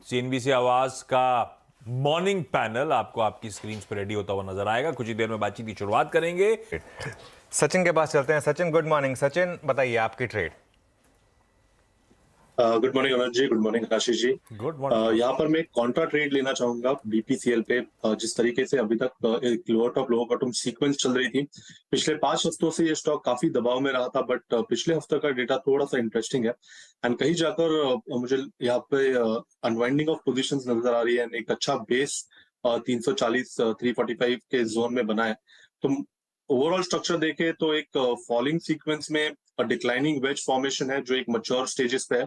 CNBC आवाज का morning panel आपको आपकी स्क्रीन पर रेडी होता हुआ नजर आएगा। कुछ ही देर में बातचीत की शुरुआत करेंगे। सचिन के पास चलते हैं। Sachin, good morning. सचिन, बताइए आपकी trade. Good morning Amar ji, good morning Ashish ji. Good morning. यहाँ पर मैं एक कॉन्ट्रा ट्रेड लेना चाहूंगा बीपीसीएल पे। जिस तरीके से अभी तक एक lower top lower bottom sequence चल रही थी, पिछले 5 हफ्तों से ये स्टॉक काफी दबाव में रहा था, बट पिछले हफ्ते का डेटा थोड़ा सा इंटरेस्टिंग है। एंड कहीं जाकर मुझे यहाँ पे अनवाइंडिंग ऑफ पोजीशंस नजर आ रही है। एक अच्छा बेस 340 345 के जोन में बना है। तो ओवरऑल स्ट्रक्चर देखे तो एक फॉलिंग सीक्वेंस में डिक्लाइनिंग वेज फॉर्मेशन है जो एक मैच्योर स्टेजेस पे है।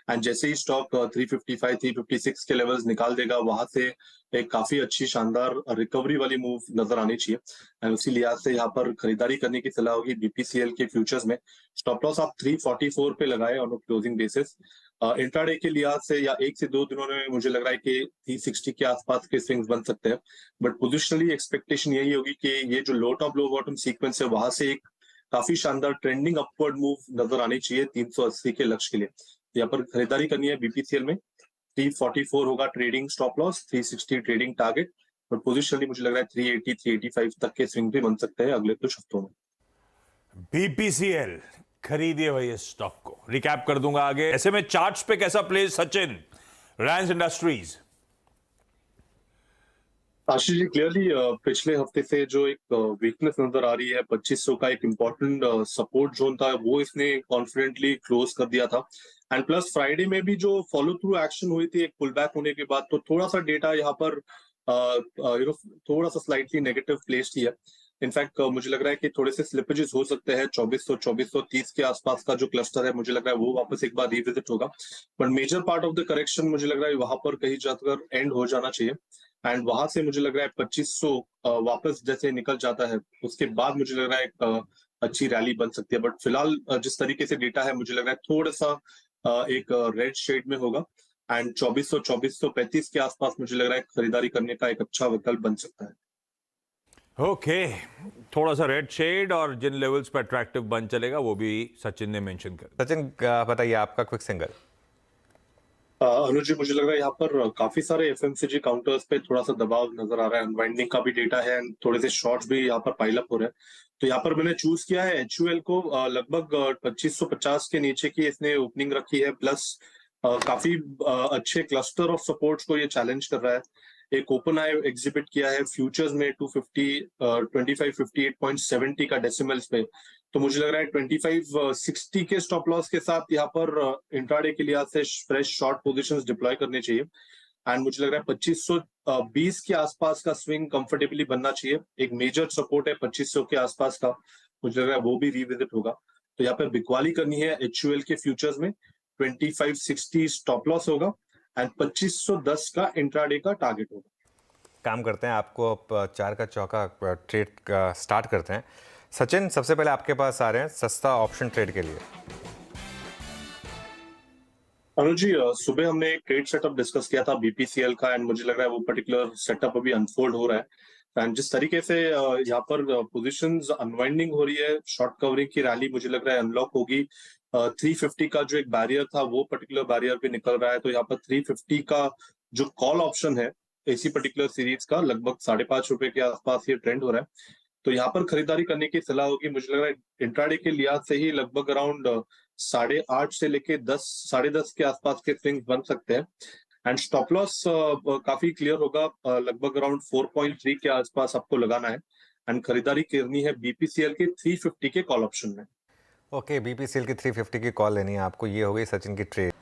एंड जैसे ही स्टॉक 355 356 के लेवल्स निकाल देगा, वहां से एक काफी अच्छी शानदार रिकवरी वाली मूव नजर आनी चाहिए। एंड उसी लिहाज से यहाँ पर खरीदारी करने की सलाह होगी बीपीसीएल के फ्यूचर्स में। स्टॉप लॉस आप 344 पे लगाए ऑन क्लोजिंग बेसिस। इंट्राडे के लिहाज से या 1 से 2 दिनों में मुझे लग रहा है कि 360 के आसपास के स्विंग्स बन सकते हैं। बट पोजिशनली एक्सपेक्टेशन यही होगी कि ये जो लो टॉप लो बॉटम सीक्वेंस है, वहां से एक काफी शानदार ट्रेंडिंग अपवर्ड मूव नजर आनी चाहिए 380 के लक्ष्य के लिए। यहाँ पर खरीदारी करनी है बीपीसीएल में। 344 होगा trading stop loss, 360 trading target. और पोजिशनली मुझे लग रहा है 380 385 तक के स्विंग भी बन सकते हैं अगले कुछ हफ्तों में। बीपीसीएल खरीदिए भाई इस स्टॉक को। रिकैप कर दूंगा आगे। ऐसे में चार्ट्स पे कैसा place Sachin? Reliance industries. Ashish ji, clearly पिछले हफ्ते से जो एक वीकनेस नजर आ रही है, 2500 का एक इम्पोर्टेंट सपोर्ट जोन था, वो इसने कॉन्फिडेंटली क्लोज कर दिया था। एंड प्लस फ्राइडे में भी जो फॉलो थ्रू एक्शन हुई थी एक पुल बैक होने के बाद, तो थोड़ा सा डेटा यहाँ पर थोड़ा सा स्लाइटली नेगेटिव प्लेस ही है। इनफैक्ट मुझे लग रहा है कि थोड़े से स्लिपेजेस हो सकते हैं। 2400 2430 के आसपास का जो क्लस्टर है, मुझे लग रहा है वो वापस एक बार रिविजिट होगा। But major part of the correction मुझे लग रहा है वहां पर कहीं जाकर एंड हो जाना चाहिए। एंड वहां से मुझे लग रहा है 2500 वापस जैसे निकल जाता है, उसके बाद मुझे लग रहा है एक अच्छी रैली बन सकती है। बट फिलहाल जिस तरीके से डेटा है, मुझे लग रहा है थोड़ा सा एक रेड शेड में होगा। एंड 2400 2435 के आसपास मुझे लग रहा है खरीदारी करने का एक अच्छा विकल्प बन सकता है। ओके, थोड़ा सा रेड शेड और जिन लेवल्स पर अट्रैक्टिव बन चलेगा वो भी सचिन ने मेंशन कर। सचिन, बताइए आपका क्विक सिंगल। अनुज जी, मुझे लग रहा है यहाँ पर काफी सारे एफएमसीजी काउंटर्स पे थोड़ा सा दबाव नजर आ रहा है। अनवाइंडिंग का भी डेटा है एंड थोड़े से शॉर्ट्स भी यहाँ पर पाइल अप हो रहे हैं। तो यहाँ पर मैंने चूज किया है एचयूएल को। लगभग 2550 के नीचे की इसने ओपनिंग रखी है। प्लस काफी अच्छे क्लस्टर ऑफ सपोर्ट्स को ये चैलेंज कर रहा है। एक ओपन आई एग्जिबिट किया है फ्यूचर्स में 250 2558.70 का डेसिमल्स पे। तो मुझे लग रहा है 2560 के स्टॉप लॉस के साथ यहाँ पर इंट्राडे के लिहाज से फ्रेश शॉर्ट पोजीशंस डिप्लॉय करने चाहिए। एंड मुझे लग रहा है 2520 के आसपास का स्विंग कंफर्टेबली बनना चाहिए। एक मेजर सपोर्ट है 2500 के आसपास का, मुझे लग रहा है वो भी रिविजिट होगा। तो यहाँ पर बिकवाली करनी है एचयूएल के फ्यूचर्स में। 2560 स्टॉप लॉस होगा एंड 2510 का इंट्राडे का टारगेट होगा। काम करते हैं, आपको अब 4 का चौका ट्रेड का स्टार्ट करते हैं। सचिन, सबसे पहले आपके पास आ रहे हैं सस्ता ऑप्शन ट्रेड के लिए। अनुज जी, सुबह हमने एक ट्रेड सेटअप डिस्कस किया था बीपीसीएल का, एंड मुझे लग रहा है वो पर्टिकुलर सेटअप अभी अनफोल्ड हो रहा है। एंड जिस तरीके से यहाँ पर पोजीशंस अनवाइंडिंग हो रही है, शॉर्ट कवरिंग की रैली मुझे लग रहा है अनलॉक होगी। 350 का जो एक बैरियर था, वो पर्टिकुलर बैरियर पे निकल रहा है। तो यहाँ पर 350 का जो कॉल ऑप्शन है इसी पर्टिकुलर सीरीज का, लगभग ₹5.5 के आसपास ये ट्रेंड हो रहा है। तो यहाँ पर खरीदारी करने की सलाह होगी। मुझे लग रहा है इंट्राडे के लिहाज से ही लगभग अराउंड 8:30 से लेके 10 10:30 के आसपास के स्विंग्स बन सकते हैं। एंड स्टॉप लॉस काफी क्लियर होगा। लगभग अराउंड 4.3 के आसपास आपको लगाना है। एंड खरीदारी करनी है बीपीसीएल के 350 के कॉल ऑप्शन में। ओके, बीपीसीएल की 350 की कॉल लेनी है आपको। ये हो गई सचिन की ट्रेड।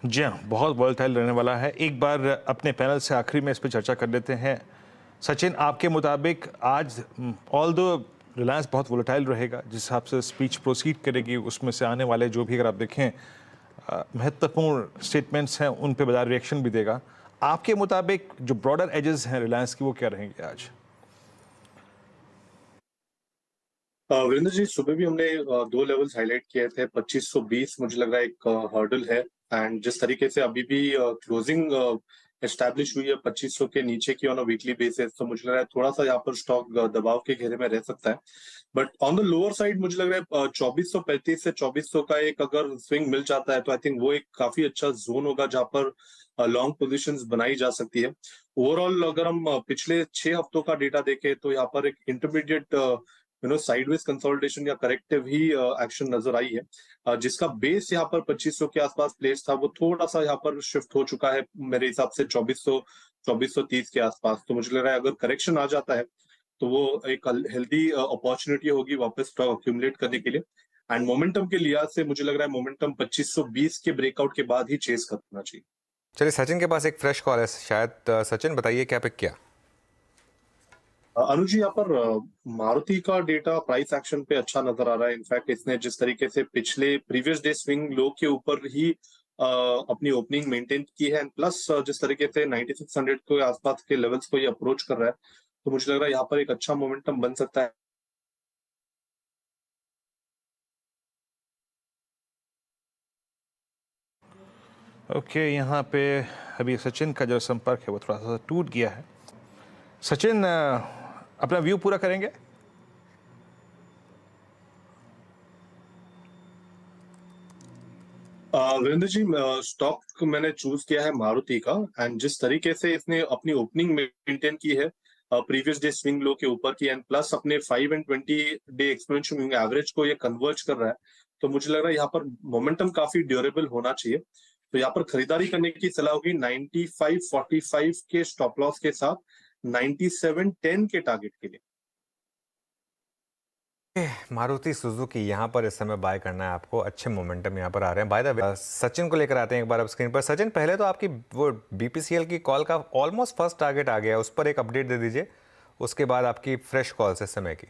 जी हाँ, बहुत वॉलेटाइल रहने वाला है। एक बार अपने पैनल से आखिरी में इस पर चर्चा कर लेते हैं। सचिन, आपके मुताबिक आज ऑल दो रिलायंस बहुत वॉलेटाइल रहेगा, जिस हिसाब से स्पीच प्रोसीड करेगी उसमें से आने वाले जो भी, अगर आप देखें, महत्वपूर्ण स्टेटमेंट्स हैं, उन पे बाजार रिएक्शन भी देगा। आपके मुताबिक जो ब्रॉडर एजेस हैं रिलायंस की, वो क्या रहेंगे आज? वीरेंद्र जी, सुबह भी हमने 2 लेवल्स हाईलाइट किए थे। 2520 मुझे लग रहा है एक हर्डल है। एंड जिस तरीके से अभी भी क्लोजिंग एस्टैब्लिश हुई है 2500 के नीचे की ऑन अ वीकली बेसिस, तो मुझे लग रहा है थोड़ा सा यहाँ पर स्टॉक दबाव के घेरे में रह सकता है। But on the lower side मुझे लग रहा है 2435 से 2400 का एक अगर स्विंग मिल जाता है तो आई थिंक वो एक काफी अच्छा जोन होगा जहां पर लॉन्ग पोजीशंस बनाई जा सकती है। ओवरऑल अगर हम पिछले 6 हफ्तों का डेटा देखें तो यहाँ पर एक इंटरमीडिएट साइडवेज कंसोलिडेशन या करेक्टिव ही एक्शन नजर आई है। जिसका बेस यहाँ पर 2500 के आसपास प्लेस था, वो थोड़ा सा यहाँ पर शिफ्ट हो चुका है मेरे हिसाब से 2430 के आसपास। तो मुझे लग रहा है अगर करेक्शन आ जाता है तो वो एक हेल्दी अपॉर्चुनिटी होगी वापस स्टॉक अक्यूमुलेट करने के लिए। एंड मोमेंटम के लिहाज से मुझे लग रहा है मोमेंटम 2520 के ब्रेकआउट के बाद ही चेस करना चाहिए। चलिए, सचिन के पास एक फ्रेश कॉल है शायद। सचिन, बताइए क्या पिक किया? अनुज जी, यहाँ पर मारुति का डेटा प्राइस एक्शन पे अच्छा नजर आ रहा है। इनफैक्ट इसने जिस तरीके से पिछले प्रीवियस डे स्विंग लो के ऊपर ही अपनी ओपनिंग मेंटेन की है, प्लस जिस तरीके से 9600 के आसपास के लेवल्स को ये अप्रोच कर रहा है, तो मुझे लग रहा है यहाँ पर एक अच्छा मोमेंटम बन सकता है। ओके, यहाँ पे अभी सचिन का जो संपर्क है वो थोड़ा सा टूट गया है। सचिन, अपना व्यू पूरा करेंगे? वीरेंद्र जी, स्टॉक मैंने चूज किया है मारुति का, एंड जिस तरीके से इसने अपनी ओपनिंग मेंटेन की है प्रीवियस डे स्विंग लो के ऊपर की, एंड प्लस अपने 5 and 20 day exponential moving average को ये कन्वर्ज कर रहा है, तो मुझे लग रहा है यहाँ पर मोमेंटम काफी ड्यूरेबल होना चाहिए। तो यहाँ पर खरीदारी करने की सलाह होगी 9545 के स्टॉप लॉस के साथ 9710 के टारगेट के लिए। मारुति सुजुकी यहाँ पर इस समय बाय करना है आपको। अच्छे मोमेंटम यहाँ पर आ रहे हैं। बाय द वे, सचिन को लेकर आते हैं एक बार अब स्क्रीन पर। सचिन, पहले तो आपकी वो बीपीसीएल की कॉल का ऑलमोस्ट फर्स्ट टारगेट आ गया है, उस पर एक अपडेट दे दीजिए। उसके बाद आपकी फ्रेश कॉल्स इस समय की।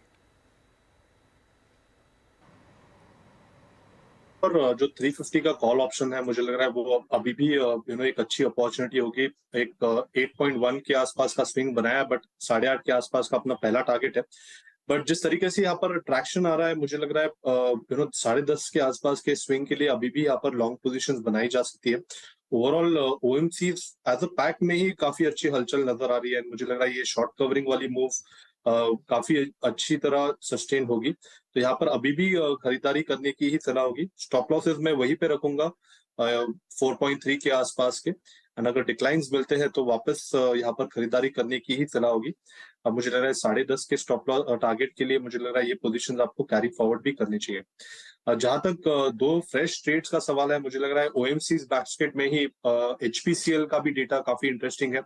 और जो 350 का कॉल ऑप्शन है, मुझे लग रहा है वो अभी भी एक अच्छी अपॉर्चुनिटी होगी। एक 8.1 के आसपास का स्विंग बनाया, बट 8.5 के आसपास का अपना पहला टारगेट है। बट जिस तरीके से यहाँ पर ट्रैक्शन आ रहा है, मुझे लग रहा है 10:30 के आसपास के स्विंग के लिए अभी भी यहाँ पर लॉन्ग पोजीशंस बनाई जा सकती है। Overall OMC as a pack में ही काफी अच्छी हलचल नजर आ रही है। मुझे लग रहा है ये शॉर्ट कवरिंग वाली मूव काफी अच्छी तरह सस्टेन होगी, तो यहाँ पर अभी भी खरीदारी करने की ही सलाह होगी। स्टॉप लॉसेस मैं वहीं पे रखूंगा 4.3 के आसपास के, एंड अगर डिक्लाइंस मिलते हैं तो वापस यहाँ पर खरीदारी करने की ही सलाह होगी। अब मुझे लग रहा है 10:30 के स्टॉप लॉस टारगेट के लिए मुझे लग रहा है ये पोजीशन आपको कैरी फॉरवर्ड भी करनी चाहिए। जहां तक दो फ्रेश ट्रेड्स का सवाल है, मुझे लग रहा है ओएमसीज बास्केट में ही एचपीसीएल का भी डेटा काफी इंटरेस्टिंग है।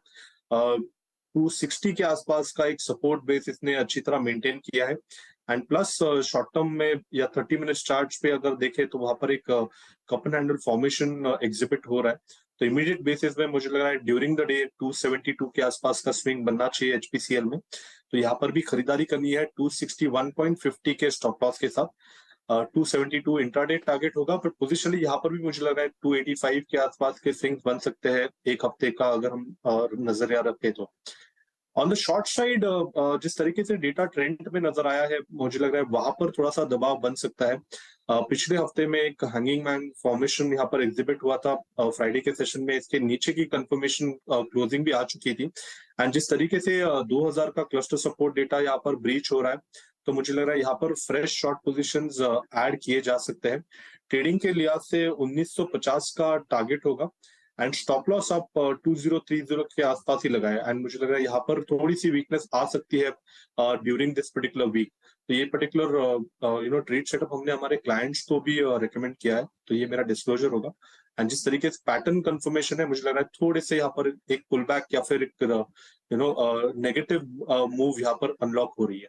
260 के आसपास का एक सपोर्ट बेस इसने अच्छी तरह मेंटेन किया है, एंड प्लस शॉर्ट टर्म में या 30 मिनट चार्ट पे अगर देखें तो वहां पर एक cup and handle formation exhibit हो रहा है। तो इमीडिएट बेसिस में मुझे लग रहा है ड्यूरिंग द डे 272 के आसपास का स्विंग बनना चाहिए एचपीसीएल में, तो यहाँ पर भी खरीदारी करनी है 261.50 के स्टॉप लॉस के साथ। 272 इंट्राडे टारगेट होगा, बट पोजिशनली यहाँ पर भी मुझे लग रहा है 285 के आसपास के स्विंग्स बन सकते हैं एक हफ्ते का अगर हम नजरिया रखें तो। ऑन द शॉर्ट साइड जिस तरीके से डेटा ट्रेंड में नजर आया है, मुझे लग रहा है वहां पर थोड़ा सा दबाव बन सकता है। पिछले हफ्ते में एक हैंगिंग मैन फॉर्मेशन यहाँ पर एग्जिबिट हुआ था फ्राइडे के सेशन में, इसके नीचे की कंफर्मेशन क्लोजिंग भी आ चुकी थी, एंड जिस तरीके से 2000 का क्लस्टर सपोर्ट डेटा यहाँ पर ब्रीच हो रहा है, तो मुझे लग रहा है यहाँ पर फ्रेश शॉर्ट पोजीशंस ऐड किए जा सकते हैं। ट्रेडिंग के लिहाज से 1950 का टारगेट होगा, एंड स्टॉप लॉस आप 2030 के आसपास ही लगाए, एंड मुझे लग रहा है यहाँ पर थोड़ी सी वीकनेस आ सकती है ड्यूरिंग दिस पर्टिकुलर वीक। तो ये पर्टिकुलर ट्रेड सेटअप हमने हमारे क्लाइंट्स को भी रिकमेंड किया है, तो ये मेरा डिस्क्लोजर होगा। एंड जिस तरीके से पैटर्न कंफर्मेशन है, मुझे लग रहा है थोड़े से यहाँ पर एक पुल बैक या फिर एक नेगेटिव मूव यहाँ पर अनलॉक हो रही है।